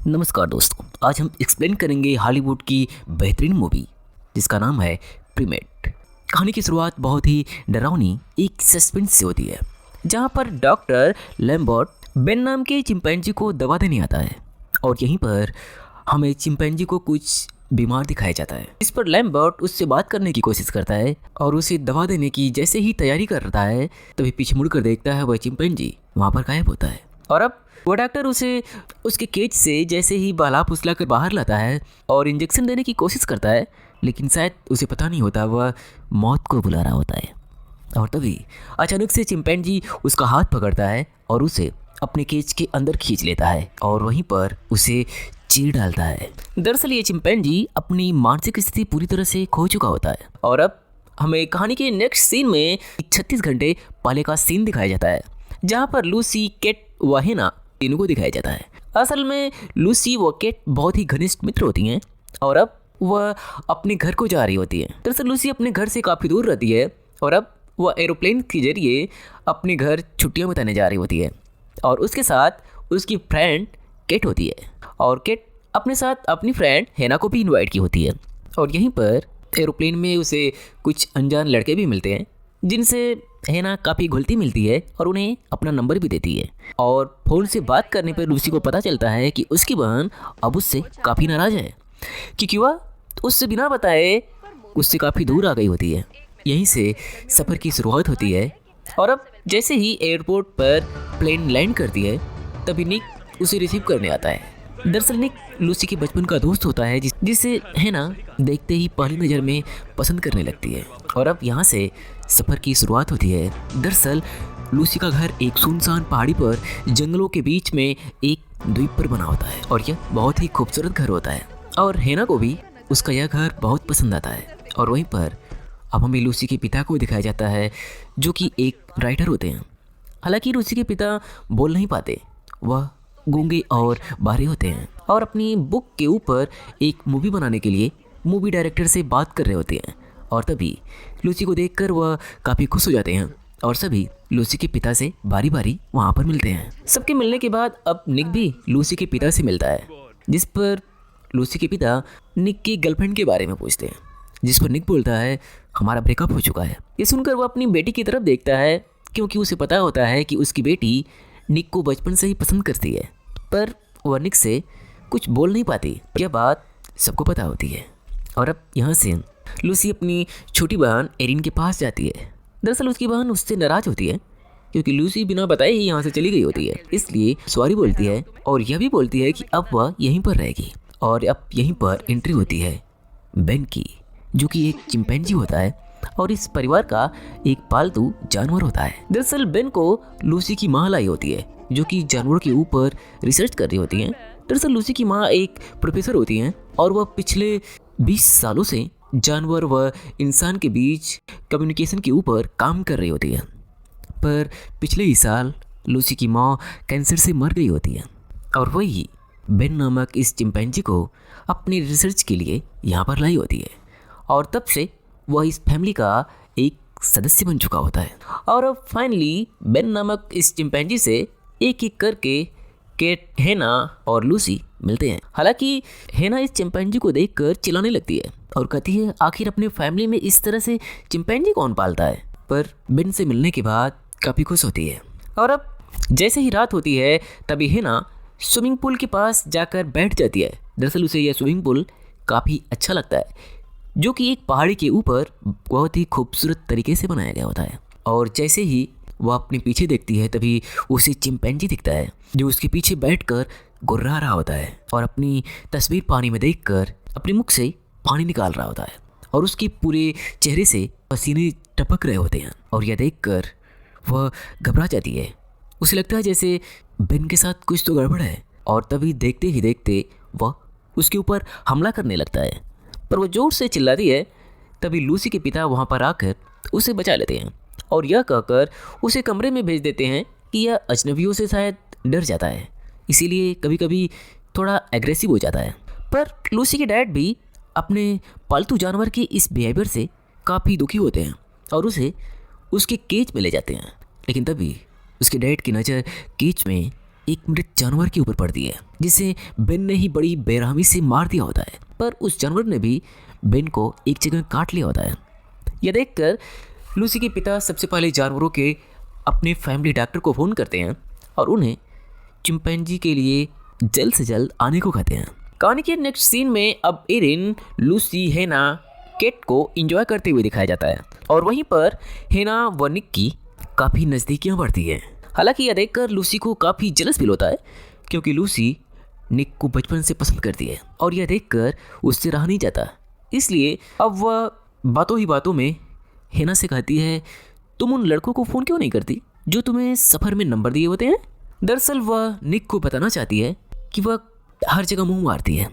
नमस्कार दोस्तों, आज हम एक्सप्लेन करेंगे हॉलीवुड की बेहतरीन मूवी जिसका नाम है प्रीमेट। कहानी की शुरुआत बहुत ही डरावनी एक सस्पेंस से होती है, जहां पर डॉक्टर लैम्बर्ट बेन नाम के चिंपैंजी को दवा देने आता है और यहीं पर हमें चिंपैंजी को कुछ बीमार दिखाया जाता है। इस पर लैम्बर्ट उससे बात करने की कोशिश करता है और उसे दवा देने की जैसे ही तैयारी करता है तभी पीछे मुड़कर देखता है वह चिंपैंजी वहाँ पर गायब होता है। और अब वो डॉक्टर उसे उसके केज से जैसे ही बहला फुसला कर बाहर लाता है और इंजेक्शन देने की कोशिश करता है, लेकिन शायद उसे पता नहीं होता वह मौत को बुला रहा होता है। और तभी अचानक से चिंपैंजी उसका हाथ पकड़ता है और उसे अपने केज के अंदर खींच लेता है और वहीं पर उसे चीर डालता है। दरअसल ये चिंपैंजी अपनी मानसिक स्थिति पूरी तरह से खो चुका होता है। और अब हमें कहानी के नेक्स्ट सीन में 36 घंटे पहले का सीन दिखाया जाता है, जहाँ पर लूसी, केट व हेना तीनों को दिखाया जाता है। असल में लूसी व केट बहुत ही घनिष्ठ मित्र होती हैं और अब वह अपने घर को जा रही होती है। दरअसल लूसी अपने घर से काफ़ी दूर रहती है और अब वह एरोप्लेन के जरिए अपने घर छुट्टियां बिताने जा रही होती है और उसके साथ उसकी फ्रेंड केट होती है और केट अपने साथ अपनी फ्रेंड हेना को भी इनवाइट की होती है। और यहीं पर एरोप्लेन में उसे कुछ अनजान लड़के भी मिलते हैं जिनसे हेना काफ़ी घुलती मिलती है और उन्हें अपना नंबर भी देती है। और फ़ोन से बात करने पर लूसी को पता चलता है कि उसकी बहन अब उससे काफ़ी नाराज़ है क्योंकि वह उससे बिना बताए उससे काफ़ी दूर आ गई होती है। यहीं से सफ़र की शुरुआत होती है और अब जैसे ही एयरपोर्ट पर प्लेन लैंड करती है तभी निक उसे रिसीव करने आता है। दरअसल निक लूसी के बचपन का दोस्त होता है जिसे हेना देखते ही पहली नज़र में पसंद करने लगती है। और अब यहाँ से सफ़र की शुरुआत होती है। दरअसल लूसी का घर एक सुनसान पहाड़ी पर जंगलों के बीच में एक द्वीप पर बना होता है और यह बहुत ही खूबसूरत घर होता है और हेना को भी उसका यह घर बहुत पसंद आता है। और वहीं पर अब हमें लूसी के पिता को दिखाया जाता है जो कि एक राइटर होते हैं। हालांकि लूसी के पिता बोल नहीं पाते, वह गूंगे और बहरे होते हैं और अपनी बुक के ऊपर एक मूवी बनाने के लिए मूवी डायरेक्टर से बात कर रहे होते हैं। और तभी लूसी को देखकर वह काफ़ी खुश हो जाते हैं और सभी लूसी के पिता से बारी बारी वहाँ पर मिलते हैं। सबके मिलने के बाद अब निक भी लूसी के पिता से मिलता है, जिस पर लूसी के पिता निक की गर्लफ्रेंड के बारे में पूछते हैं, जिस पर निक बोलता है हमारा ब्रेकअप हो चुका है। ये सुनकर वह अपनी बेटी की तरफ देखता है क्योंकि उसे पता होता है कि उसकी बेटी निक को बचपन से ही पसंद करती है, पर वह निक से कुछ बोल नहीं पाती। यह बात सबको पता होती है। और अब यहाँ से लूसी अपनी छोटी बहन एरिन के पास जाती है। दरअसल उसकी बहन उससे नाराज़ होती है क्योंकि लूसी बिना बताए ही यहाँ से चली गई होती है, इसलिए सॉरी बोलती है और यह भी बोलती है कि अब वह यहीं पर रहेगी। और अब यहीं पर एंट्री होती है बेन की, जो कि एक चिंपैंजी होता है और इस परिवार का एक पालतू जानवर होता है। दरअसल बेन को लूसी की माँ लाई होती है जो कि जानवरों के ऊपर रिसर्च कर रही होती हैं। दरअसल लूसी की माँ एक प्रोफेसर होती हैं और वह पिछले 20 सालों से जानवर व इंसान के बीच कम्युनिकेशन के ऊपर काम कर रही होती है। पर पिछले ही साल लूसी की माँ कैंसर से मर गई होती है और वही बेन नामक इस चिंपैंजी को अपनी रिसर्च के लिए यहाँ पर लाई होती है और तब से वह इस फैमिली का एक सदस्य बन चुका होता है। और अब फाइनली बेन नामक इस चिंपैंजी से एक एक करके केट, हेना और लूसी मिलते हैं। हालांकि हेना इस चिंपैंजी को देखकर चिल्लाने लगती है और कहती है आखिर अपनी फैमिली में इस तरह से चिंपैंजी कौन पालता है, पर बेन से मिलने के बाद काफ़ी खुश होती है। और अब जैसे ही रात होती है तभी हेना स्विमिंग पूल के पास जाकर बैठ जाती है। दरअसल उसे यह स्विमिंग पूल काफ़ी अच्छा लगता है, जो कि एक पहाड़ी के ऊपर बहुत ही खूबसूरत तरीके से बनाया गया होता है। और जैसे ही वह अपने पीछे देखती है तभी उसे चिंपैंजी दिखता है जो उसके पीछे बैठकर गुर्रा रहा होता है और अपनी तस्वीर पानी में देखकर अपने मुख से पानी निकाल रहा होता है और उसके पूरे चेहरे से पसीने टपक रहे होते हैं। और यह देखकर वह घबरा जाती है, उसे लगता है जैसे बेन के साथ कुछ तो गड़बड़ है। और तभी देखते ही देखते वह उसके ऊपर हमला करने लगता है, पर वह जोर से चिल्लाती है। तभी लूसी के पिता वहाँ पर आकर उसे बचा लेते हैं और यह कहकर उसे कमरे में भेज देते हैं कि यह अजनबियों से शायद डर जाता है, इसीलिए कभी कभी थोड़ा एग्रेसिव हो जाता है। पर लूसी के डैड भी अपने पालतू जानवर के इस बिहेवियर से काफ़ी दुखी होते हैं और उसे उसके केज में ले जाते हैं। लेकिन तभी उसके डैड की नज़र केज में एक मृत जानवर के ऊपर पड़ती है जिसे बेन ने ही बड़ी बेरहमी से मार दिया होता है, पर उस जानवर ने भी बेन को एक जगह काट लिया होता है। यह देखकर लूसी के पिता सबसे पहले जानवरों के अपने फैमिली डॉक्टर को फ़ोन करते हैं और उन्हें चिंपैंजी के लिए जल्द से जल्द आने को कहते हैं। कहानी के नेक्स्ट सीन में अब एरिन, लूसी, हेना, केट को एंजॉय करते हुए दिखाया जाता है और वहीं पर हेना व निक की काफ़ी नज़दीकियाँ बढ़ती हैं। हालांकि यह देखकर लूसी को काफ़ी जलस फील होता है क्योंकि लूसी निक को बचपन से पसंद करती है और यह देखकर उससे रहा नहीं जाता। इसलिए अब वह बातों ही बातों में हेना से कहती है, तुम उन लड़कों को फ़ोन क्यों नहीं करती जो तुम्हें सफ़र में नंबर दिए होते हैं। दरअसल वह निक को बताना चाहती है कि वह हर जगह मुंह मारती है।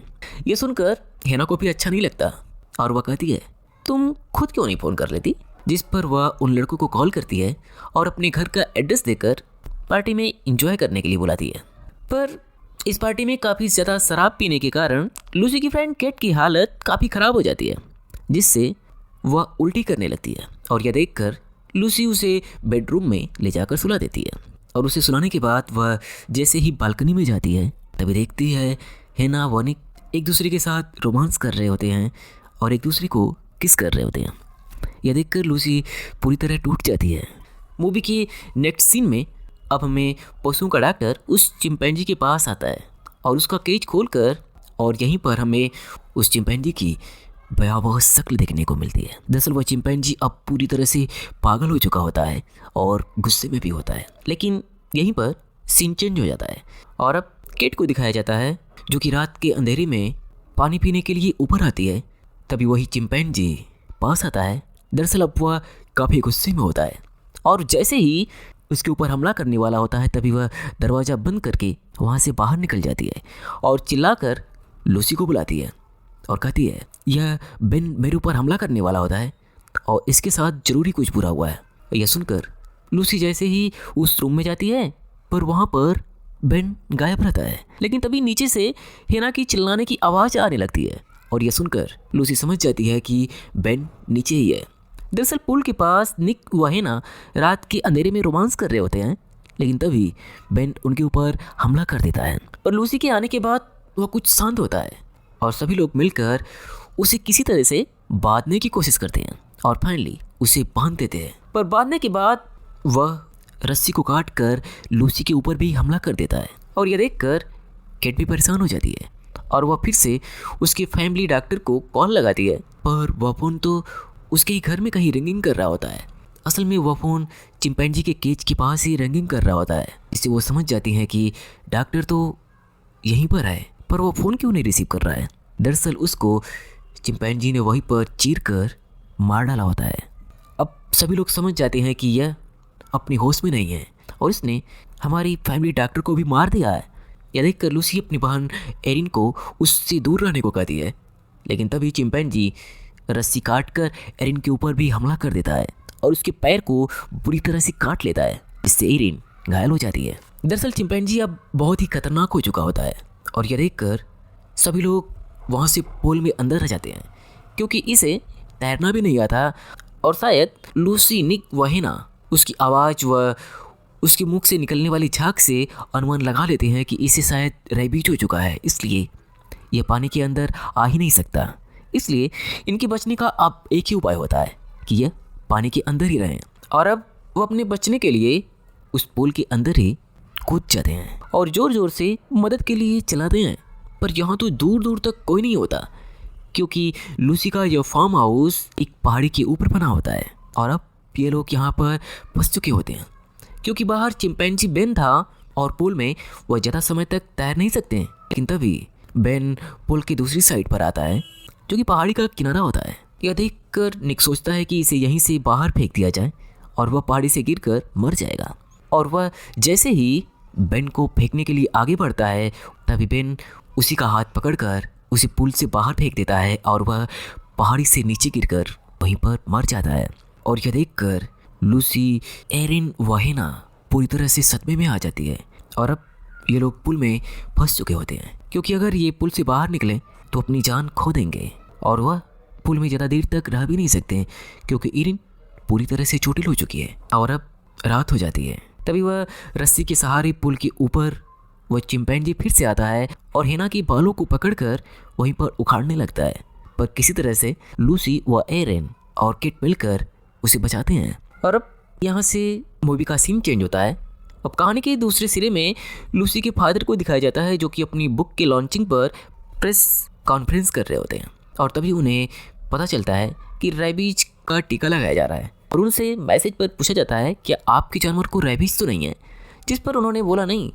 यह सुनकर हेना को भी अच्छा नहीं लगता और वह कहती है, तुम खुद क्यों नहीं फ़ोन कर लेती। जिस पर वह उन लड़कों को कॉल करती है और अपने घर का एड्रेस देकर पार्टी में एंजॉय करने के लिए बुलाती है। पर इस पार्टी में काफ़ी ज़्यादा शराब पीने के कारण लूसी की फ्रेंड केट की हालत काफ़ी ख़राब हो जाती है, जिससे वह उल्टी करने लगती है और यह देखकर लूसी उसे बेडरूम में ले जाकर सुला देती है और उसे सुलाने के बाद वह जैसे ही बालकनी में जाती है तभी देखती है हेना व निक एक दूसरे के साथ रोमांस कर रहे होते हैं और एक दूसरे को किस कर रहे होते हैं। यह देखकर लूसी पूरी तरह टूट जाती है। मूवी की नेक्स्ट सीन में अब हमें पशुओं का डॉक्टर उस चिंपैंजी के पास आता है और उसका केज खोलकर और यहीं पर हमें उस चिंपैंजी की भयावह शक्ल देखने को मिलती है। दरअसल वह चिंपैंजी अब पूरी तरह से पागल हो चुका होता है और गुस्से में भी होता है। लेकिन यहीं पर सीन चेंज हो जाता है और अब केट को दिखाया जाता है जो कि रात के अंधेरे में पानी पीने के लिए ऊपर आती है। तभी वही चिंपैंजी पास आता है। दरअसल अब वह काफ़ी गुस्से में होता है और जैसे ही उसके ऊपर हमला करने वाला होता है तभी वह दरवाज़ा बंद करके वहाँ से बाहर निकल जाती है और चिल्लाकर लूसी को बुलाती है और कहती है, यह बेन मेरे ऊपर हमला करने वाला होता है और इसके साथ ज़रूरी कुछ बुरा हुआ है। यह सुनकर लूसी जैसे ही उस रूम में जाती है पर वहाँ पर बेन गायब रहता है। लेकिन तभी नीचे से हेना की चिल्लाने की आवाज़ आने लगती है और यह सुनकर लूसी समझ जाती है कि बेन नीचे ही है। दरअसल पुल के पास निक व हेना रात के अंधेरे में रोमांस कर रहे होते हैं, लेकिन तभी बेन उनके ऊपर हमला कर देता है और लूसी के आने के बाद वह कुछ शांत होता है और सभी लोग मिलकर उसे किसी तरह से बांधने की कोशिश करते हैं और फाइनली उसे बांध देते हैं। पर बांधने के बाद वह रस्सी को काट कर लूसी के ऊपर भी हमला कर देता है और यह देखकर केट भी परेशान हो जाती है और वह फिर से उसके फैमिली डॉक्टर को कॉल लगाती है, पर वह फ़ोन तो उसके ही घर में कहीं रिंगिंग कर रहा होता है। असल में वह फ़ोन चिंपैंजी के केज के पास ही रिंगिंग कर रहा होता है। इससे वो समझ जाती हैं कि डॉक्टर तो यहीं पर है, पर वो फ़ोन क्यों नहीं रिसीव कर रहा है। दरअसल उसको चिंपैंजी ने वहीं पर चीर कर मार डाला होता है। अब सभी लोग समझ जाते हैं कि यह अपनी होश में नहीं है और इसने हमारी फैमिली डॉक्टर को भी मार दिया है। यह देखकर लूसी अपनी बहन एरिन को उससे दूर रहने को कहती है, लेकिन तभी चिंपैंजी रस्सी काटकर एरिन के ऊपर भी हमला कर देता है और उसके पैर को बुरी तरह से काट लेता है, जिससे एरिन घायल हो जाती है। दरअसल चिंपैंजी अब बहुत ही खतरनाक हो चुका होता है और यह देखकर सभी लोग वहाँ से पूल में अंदर रह जाते हैं क्योंकि इसे तैरना भी नहीं आता और शायद लूसी, निक व हेना उसकी आवाज़ व उसके मुख से निकलने वाली झाग से अनुमान लगा लेते हैं कि इसे शायद रेबीज हो चुका है, इसलिए यह पानी के अंदर आ ही नहीं सकता। इसलिए इनके बचने का अब एक ही उपाय होता है कि यह पानी के अंदर ही रहें और अब वो अपने बचने के लिए उस पूल के अंदर ही कूद जाते हैं और ज़ोर ज़ोर से मदद के लिए चिल्लाते हैं। पर यहाँ तो दूर दूर तक कोई नहीं होता क्योंकि लूसी का यह फार्म हाउस एक पहाड़ी के ऊपर बना होता है और अब ये लोग यहाँ पर फंस चुके होते हैं क्योंकि बाहर चिंपैंजी बेन था और पुल में वह ज़्यादा समय तक तैर नहीं सकते हैं। लेकिन तभी बेन पुल की दूसरी साइड पर आता है जो कि पहाड़ी का किनारा होता है। यह देखकर निक सोचता है कि इसे यहीं से बाहर फेंक दिया जाए और वह पहाड़ी से गिरकर मर जाएगा और वह जैसे ही बेन को फेंकने के लिए आगे बढ़ता है तभी बेन उसी का हाथ पकड़कर उसे पुल से बाहर फेंक देता है और वह पहाड़ी से नीचे गिरकर वहीं पर मर जाता है। और यह देखकर लूसी, एरिन व हेना पूरी तरह से सदमे में आ जाती है और अब ये लोग पुल में फंस चुके होते हैं क्योंकि अगर ये पुल से बाहर निकलें तो अपनी जान खो देंगे और वह पुल में ज़्यादा देर तक रह भी नहीं सकते क्योंकि एरिन पूरी तरह से चोटिल हो चुकी है और अब रात हो जाती है। तभी वह रस्सी के सहारे पुल के ऊपर वह चिंपैंजी फिर से आता है और हेना की बालों को पकड़कर वहीं पर उखाड़ने लगता है। पर किसी तरह से लूसी व एरिन और किट मिलकर उसे बचाते हैं। और अब यहाँ से मूवी का सीन चेंज होता है। अब कहानी के दूसरे सिरे में लूसी के फादर को दिखाया जाता है, जो कि अपनी बुक के लॉन्चिंग पर प्रेस कॉन्फ्रेंस कर रहे होते हैं। और तभी उन्हें पता चलता है कि रेबीज का टीका लगाया जा रहा है और उनसे मैसेज पर पूछा जाता है कि आपके जानवर को रेबीज तो नहीं है, जिस पर उन्होंने बोला नहीं।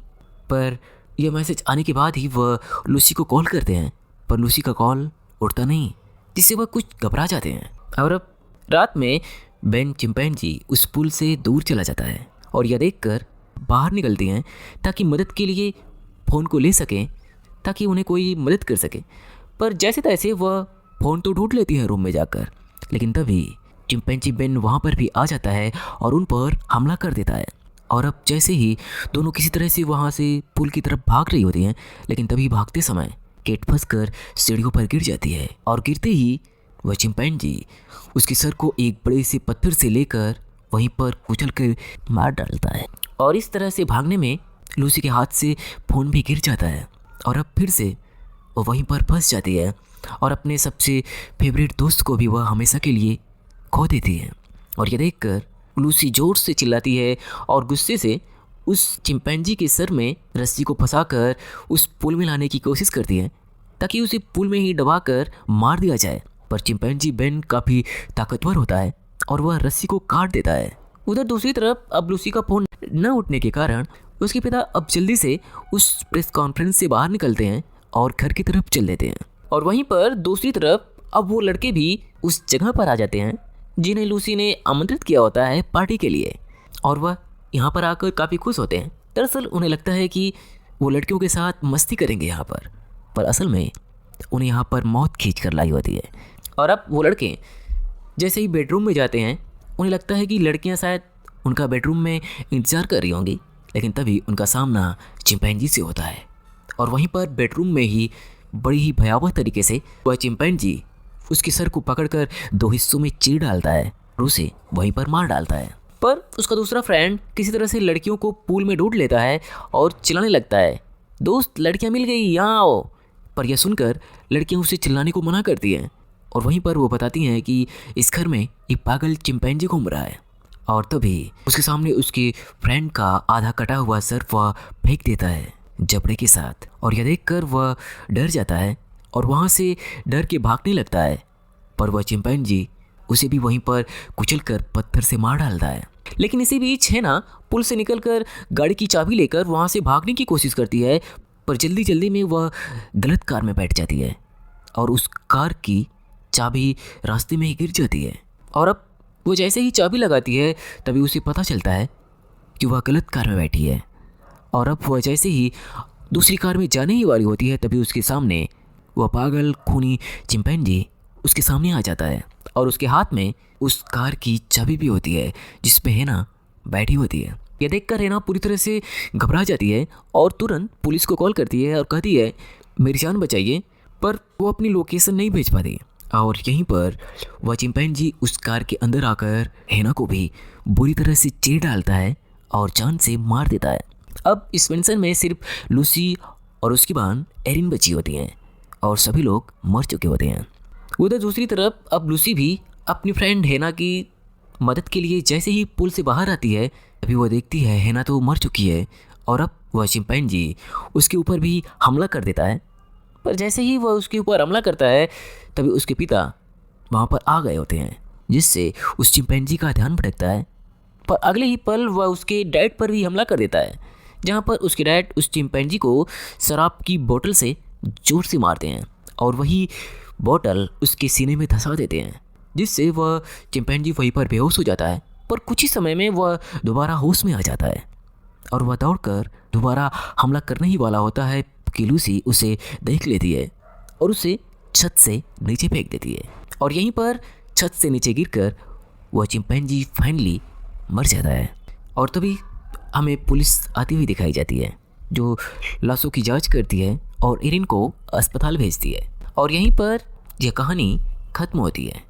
पर यह मैसेज आने के बाद ही वह लूसी को कॉल करते हैं, पर लूसी का कॉल उठता नहीं, जिससे वह कुछ घबरा जाते हैं। और अब रात में बेन चिंपैंजी उस पुल से दूर चला जाता है और यह देखकर बाहर निकलती हैं ताकि मदद के लिए फ़ोन को ले सकें, ताकि उन्हें कोई मदद कर सके। पर जैसे तैसे वह फ़ोन तो ढूंढ लेती है रूम में जाकर, लेकिन तभी चिंपैंजी बेन वहाँ पर भी आ जाता है और उन पर हमला कर देता है। और अब जैसे ही दोनों किसी तरह से वहाँ से पुल की तरफ भाग रही होती हैं, लेकिन तभी भागते समय केट फंसकर सीढ़ियों पर गिर जाती है और गिरते ही वह चिंपैंजी उसके सर को एक बड़े से पत्थर से लेकर वहीं पर कुचल कर मार डालता है। और इस तरह से भागने में लूसी के हाथ से फ़ोन भी गिर जाता है और अब फिर से वो वहीं पर फंस जाती है और अपने सबसे फेवरेट दोस्त को भी वह हमेशा के लिए खो देती है। और यह देखकर लूसी जोर से चिल्लाती है और गुस्से से उस चिंपैंजी के सर में रस्सी को फंसाकर उस पुल में लाने की कोशिश करती है, ताकि उसे पुल में ही दबाकर मार दिया जाए। पर चिंपैंजी बेन काफ़ी ताकतवर होता है और वह रस्सी को काट देता है। उधर दूसरी तरफ अब लूसी का फ़ोन न उठने के कारण उसके पिता अब जल्दी से उस प्रेस कॉन्फ्रेंस से बाहर निकलते हैं और घर की तरफ चल देते हैं। और वहीं पर दूसरी तरफ अब वो लड़के भी उस जगह पर आ जाते हैं जिन्हें लूसी ने आमंत्रित किया होता है पार्टी के लिए, और वह यहाँ पर आकर काफ़ी खुश होते हैं। दरअसल उन्हें लगता है कि वो लड़कियों के साथ मस्ती करेंगे यहाँ पर असल में उन्हें यहाँ पर मौत खींच कर लाई होती है। और अब वो लड़के जैसे ही बेडरूम में जाते हैं, उन्हें लगता है कि लड़कियाँ शायद उनका बेडरूम में इंतज़ार कर रही होंगी, लेकिन तभी उनका सामना चिंपैंजी से होता है। और वहीं पर बेडरूम में ही बड़ी ही भयावह तरीके से वह चिंपैंजी उसके सर को पकड़कर 2 हिस्सों में चीर डालता है और उसे वहीं पर मार डालता है। पर उसका दूसरा फ्रेंड किसी तरह से लड़कियों को पूल में ढूंढ लेता है और चिल्लाने लगता है, दोस्त लड़कियां मिल गई, यहाँ आओ। पर यह सुनकर लड़कियां उसे चिल्लाने को मना करती हैं और वहीं पर वो बताती हैं कि इस घर में एक पागल चिंपैंजी घूम रहा है। और तभी उसके सामने उसके फ्रेंड का आधा कटा हुआ सर वह फेंक देता है जबड़े के साथ, और यह देखकर वह डर जाता है और वहाँ से डर के भागने लगता है। पर वह चिंपैंजी उसे भी वहीं पर कुचलकर पत्थर से मार डालता है। लेकिन इसी बीच हेना पुल से निकलकर गाड़ी की चाबी लेकर वहाँ से भागने की कोशिश करती है, पर जल्दी जल्दी में वह गलत कार में बैठ जाती है और उस कार की चाबी रास्ते में ही गिर जाती है। और अब वो जैसे ही चाबी लगाती है तभी उसे पता चलता है कि वह गलत कार में बैठी है। और अब वह जैसे ही दूसरी कार में जाने ही वाली होती है तभी उसके सामने वह पागल खूनी चिंपैंजी उसके सामने आ जाता है और उसके हाथ में उस कार की चाबी भी होती है जिस पे हेना बैठी होती है। यह देखकर हेना पूरी तरह से घबरा जाती है और तुरंत पुलिस को कॉल करती है और कहती है मेरी जान बचाइए, पर वो अपनी लोकेशन नहीं भेज पाती। और यहीं पर वह चिंपैंजी उस कार के अंदर आकर हेना को भी बुरी तरह से चीर डालता है और जान से मार देता है। अब इस मेंशन में सिर्फ लूसी और उसकी बहन एरिन बची होती हैं और सभी लोग मर चुके होते हैं। उधर दूसरी तरफ अब लूसी भी अपनी फ्रेंड हेना की मदद के लिए जैसे ही पुल से बाहर आती है तभी वह देखती है हेना तो मर चुकी है और अब वह चिंपैंजी उसके ऊपर भी हमला कर देता है। पर जैसे ही वह उसके ऊपर हमला करता है तभी उसके पिता वहाँ पर आ गए होते हैं, जिससे उस चिंपैंजी का ध्यान भटकता है। पर अगले ही पल वह उसके डैड पर भी हमला कर देता है, जहाँ पर उसके डैड उस चिंपैंजी को शराब की बोतल से जोर से मारते हैं और वही बोतल उसके सीने में धंसा देते हैं, जिससे वह चिंपैंजी वहीं पर बेहोश हो जाता है। पर कुछ ही समय में वह दोबारा होश में आ जाता है और वह दौड़कर दोबारा हमला करने ही वाला होता है कि लूसी उसे देख लेती है और उसे छत से नीचे फेंक देती है। और यहीं पर छत से नीचे गिरकर वह चिंपैंजी फाइनली मर जाता है। और तभी हमें पुलिस आती हुई दिखाई जाती है जो लाशों की जांच करती है और एरिन को अस्पताल भेजती है। और यहीं पर यह कहानी खत्म होती है।